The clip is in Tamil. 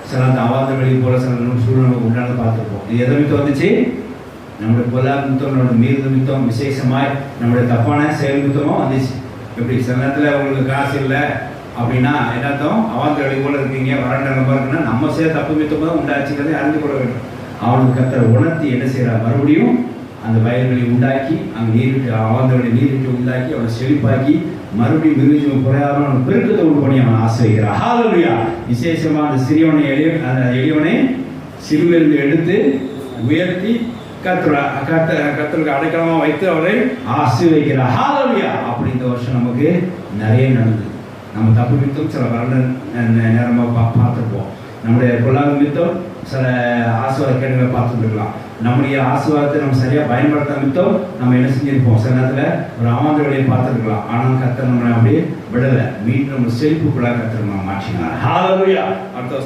சில அந்த அவாத வெளியே போல சில சூழ்நிலை நமக்கு உண்டான பார்த்துருப்போம். இது எதை நிமித்தம் வந்துச்சு? நம்முடைய பொல்லாத நிமித்தம், நம்மளுடைய மீது நிமித்தம், விசேஷமாய் நம்முடைய தப்பான செயல் நிமித்தமும் வந்துச்சு. எப்படி சில நேரத்தில் உங்களுக்கு காசு இல்லை அப்படின்னா என்னத்தம்? அவாத வெளி போல இருக்கீங்க, வறண்ட நம்பர் இருக்குன்னா நம்ம செய்ய தப்பு நிமித்தமாக தான் உண்டாச்சுங்கிறதை அறிந்து கொள்ள வேண்டும். அவனுக்கு கர்த்தர் உணர்த்தி என்ன செய்கிறார்? மறுபடியும் அந்த வயல்களை உண்டாக்கி, அங்கே நீரிட்டு அவாந்தவனை நீரிட்டு உண்டாக்கி அவனை செழிப்பாக்கி மறுபடியும் மிருகம் குறையாமல் அவன் பெருக்கத்தை உண்டு பண்ணி அவன் ஆசிரிக்கிறார். ஹல்லேலூயா! விசேஷமாக அந்த சிறியவனை அந்த எளியவனை சிறுவிலிருந்து எடுத்து உயர்த்தி கர்த்தருக்கு அடைக்கலமாக வைத்து அவரை ஆசீர்வதிக்கிறார். ஹல்லேலூயா! அப்படி இந்த வருஷம் நமக்கு நிறைய நடந்தது. நம்ம தப்பு நிமித்தம் சில வருட நேரமாக பார்த்துருப்போம். நம்முடைய பொல்லாத நிமித்தம் சில ஆசீர்வாத கேடுகளை பார்த்துருக்கலாம். நம்முடைய ஆசீர்வாதத்தை நம்ம சரியாக பயன்படுத்த நிமித்தம் நம்ம என்ன செஞ்சிருப்போம்? சில நேரத்தில் ஒரு அவாந்த வழியை பார்த்துருக்கலாம். ஆனால் கர்த்தர் நம்மளை அப்படியே விடலை. மீண்டும் நம்ம செழிப்புக்குள்ளாக கர்த்தர் நம்ம மாற்றினார். ஹல்லேலூயா! அடுத்த